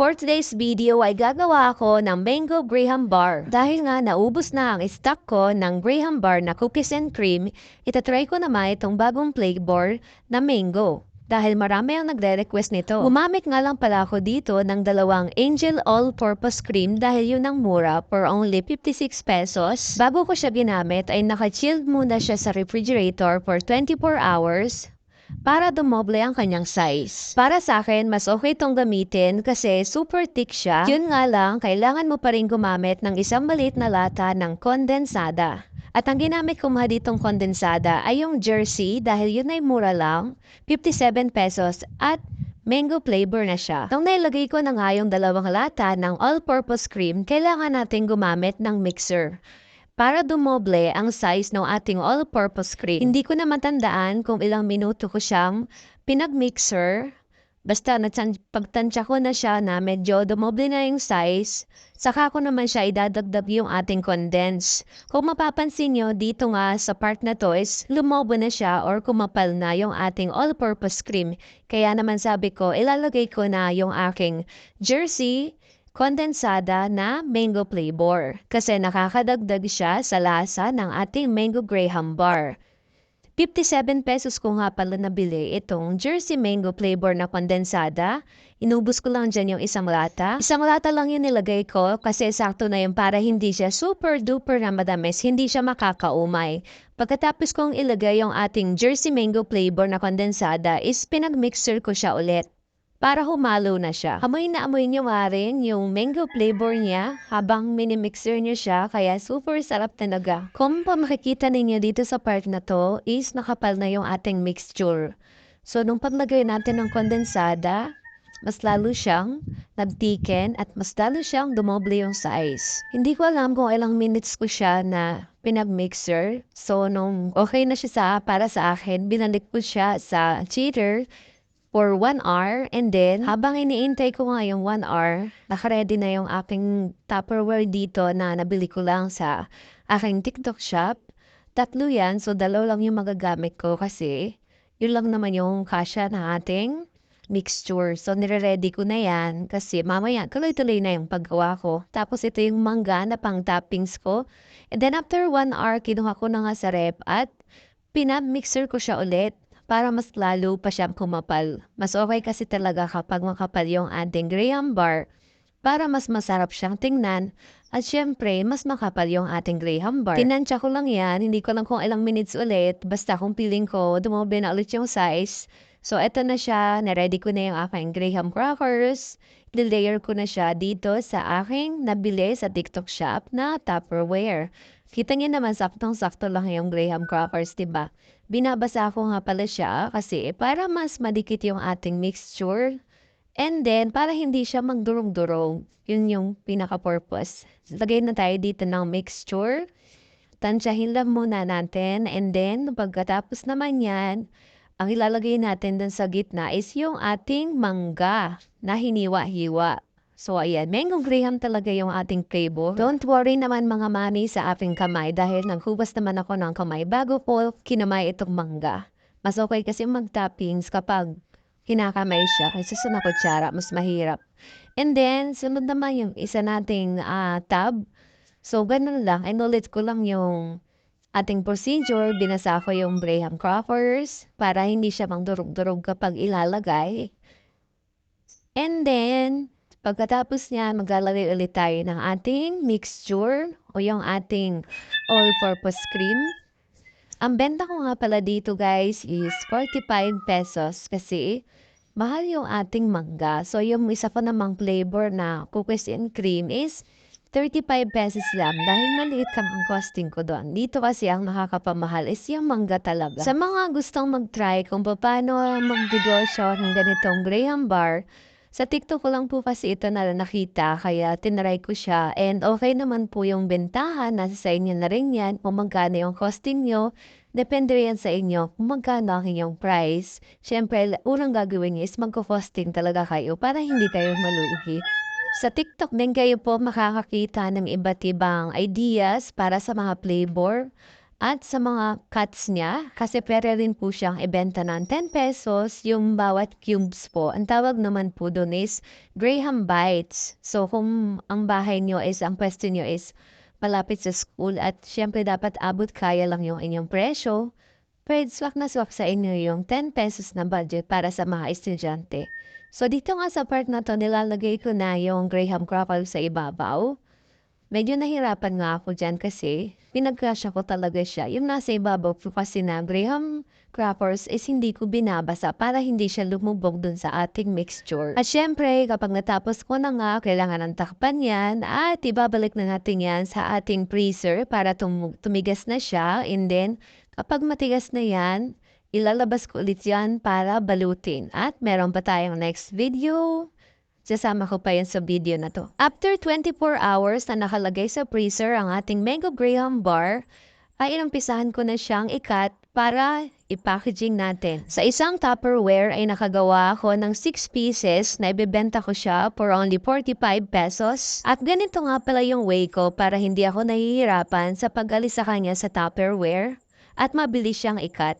For today's video ay gagawa ako ng Mango Graham Bar. Dahil nga naubos na ang stock ko ng Graham Bar na cookies and cream, itatry ko naman itong bagong flavor na mango. Dahil marami ang nagre-request nito. Gumamit nga lang pala ako dito ng dalawang Angel All-Purpose Cream dahil yun ang mura for only 56 pesos. Bago ko siya ginamit ay naka-chilled muna siya sa refrigerator for 24 hours para dumoble ang kanyang size. Para sa akin, mas okay itong gamitin kasi super thick siya. Yun nga lang, kailangan mo pa rin gumamit ng isang maliit na lata ng kondensada. At ang ginamit ko mga ditong kondensada ay yung Jersey dahil yun ay mura lang, 57 pesos at mango flavor na siya. Nung nailagay ko na nga yung dalawang lata ng all-purpose cream, kailangan natin gumamit ng mixer para dumoble ang size ng ating all-purpose cream. Hindi ko na matandaan kung ilang minuto ko siyang pinag-mixer. Basta pagtansya ko na siya na medyo dumoble na yung size, saka ko naman siya idadagdag yung ating condense. Kung mapapansin nyo, dito nga sa part na to is lumobo na siya or kumapal na yung ating all-purpose cream. Kaya naman sabi ko, ilalagay ko na yung aking Jersey kondensada na mango flavor kasi nakakadagdag siya sa lasa ng ating Mango Graham Bar. 57 pesos ko nga pala nabili itong Jersey Mango flavor na kondensada. Inubos ko lang dyan yung isang lata. Isang lata lang yung nilagay ko kasi sakto na yun para hindi siya super duper na madamis, hindi siya makakaumay. Pagkatapos kong ilagay yung ating Jersey Mango flavor na kondensada is pinag-mixer ko siya ulit para humalo na siya. Amoy na amoy niyo nga rin yung mango flavor niya habang minimixer niyo siya, kaya super sarap talaga. Kung makikita ninyo dito sa part na to is nakapal na yung ating mixture. So nung paglagay natin ng kondensada, mas lalo siyang nagtiken at mas lalo siyang dumoble yung size. Hindi ko alam kung ilang minutes ko siya na pinag-mixer. So nung okay na siya para sa akin, binalik ko siya sa chiller for 1 hour, and then habang iniintay ko nga yung 1 hour, nakaready na yung aking Tupperware dito na nabili ko lang sa aking TikTok shop. Tatlo yan, so dalaw lang yung magagamit ko kasi yun lang naman yung kasya na ating mixture. So nire-ready ko na yan kasi mamaya tuloy-tuloy na yung paggawa ko. Tapos ito yung mangga na pang toppings ko. And then after 1 hour, kinuha ko na nga sa rep at pinag-mixer ko siya ulit para mas lalo pa siyang kumapal. Mas okay kasi talaga kapag makapal yung ating Graham Bar para mas masarap siyang tingnan at syempre mas makapal yung ating Graham Bar. Tinansya ko lang yan, hindi ko lang kung ilang minutes ulit, basta kung feeling ko dumoble na ulit yung size. So eto na siya, na-ready ko na yung aking Graham crackers. Layer ko na siya dito sa aking nabili sa TikTok shop na Tupperware. Kita niyo naman saktong-sakto lang yung Graham crackers, diba? Binabasa ko nga pala siya kasi para mas madikit yung ating mixture. And then, para hindi siya magdurog-durog. Yun yung pinaka-purpose. Lagay na tayo dito ng mixture. Tansyahin lang muna natin. And then, pagkatapos naman yan, ang ilalagay natin dun sa gitna is yung ating mangga na hiniwa-hiwa. So, ayan, mango graham talaga yung ating flavor. Don't worry naman mga mami sa aking kamay dahil naghugas naman ako ng kamay bago ko kinamay itong mangga. Mas okay kasi mag-toppings kapag kinakamay siya kaysa sa kutsara, mas mahirap. And then, sunod naman yung isa nating tab. So, ganun lang. Inulit ko lang yung ating procedure. Binasa ko yung Graham crackers para hindi siya mangdurog-durog kapag ilalagay. And then, pagkatapos niya, maglalagay ulit tayo ng ating mixture o yung ating all-purpose cream. Ang benta ko nga pala dito guys is 45 pesos kasi mahal yung ating mangga. So yung isa pa namang flavor na cookies and cream is 35 pesos lang dahil maliit lang ang costing ko doon. Dito kasi ang nakakapamahal is yung mangga talaga. Sa mga gustong mag-try kung paano mag-negosyo ng ganitong Graham Bar, sa TikTok ko lang po kasi ito na nakita, kaya tinry ko siya. And okay naman po yung bentahan, nasa sa inyo na rin yan, kung magkano yung costing nyo. Depende yan sa inyo kung magkano ang inyong price. Siyempre, unang gagawin nyo is magko-costing talaga kayo para hindi kayo malugi. Sa TikTok din kayo po makakakita ng iba't ibang ideas para sa mga flavor. At sa mga cuts niya, kasi pwede rin po siyang ibenta ng 10 pesos yung bawat cubes po. Ang tawag naman po doon is Graham Bites. So kung ang bahay niyo is, ang pwesto niyo is malapit sa school at syempre dapat abot kaya lang yung inyong presyo, pwede swak na swak sa inyo yung 10 pesos na budget para sa mga estudyante. So dito nga sa part na to, nilalagay ko na yung Graham crackle sa ibabaw. Medyo nahirapan nga ako diyan kasi pinagkasya ko talaga siya. Yung nasa ibabaw ko kasi na Graham crackers is hindi ko binabasa para hindi siya lumubog dun sa ating mixture. At syempre, kapag natapos ko na nga, kailangan ng takpan yan at ibabalik na natin yan sa ating freezer para tumigas na siya. And then, kapag matigas na yan, ilalabas ko ulit yan para balutin. At meron pa tayong next video. Sasama ko pa yan sa video na to. After 24 hours na nakalagay sa freezer ang ating Mango Graham Bar, ay inumpisahan ko na siyang ikat para i-packaging natin. Sa isang Tupperware ay nakagawa ako ng 6 pieces na ibebenta ko siya for only 45 pesos. At ganito nga pala yung way ko para hindi ako nahihirapan sa pag-alis sa kanya sa Tupperware at mabilis siyang ikat.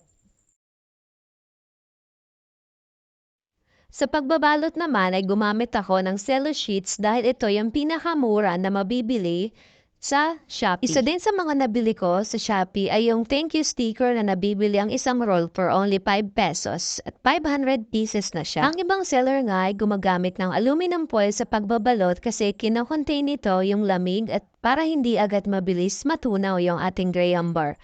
Sa pagbabalot naman ay gumamit ako ng cello sheets dahil ito yung pinakamura na mabibili sa Shopee. Isa din sa mga nabili ko sa Shopee ay yung thank you sticker na nabibili ang isang roll for only 5 pesos at 500 pieces na siya. Ang ibang seller nga ay gumagamit ng aluminum foil sa pagbabalot kasi kinocontain nito yung lamig at para hindi agad mabilis matunaw yung ating Graham bar.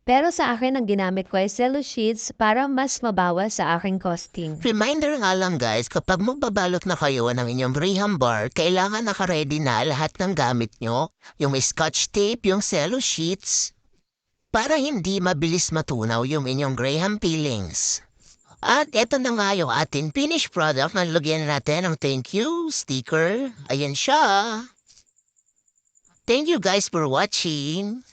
Pero sa akin, ang ginamit ko ay cello sheets para mas mabawas sa aking costing. Reminder nga lang guys, kapag magbabalot na kayo ng inyong Graham bar, kailangan naka-ready na lahat ng gamit nyo. Yung scotch tape, yung cello sheets, para hindi mabilis matunaw yung inyong Graham peelings. At eto na nga yung ating finished product na lagyan natin ng thank you sticker. Ayan siya. Thank you guys for watching.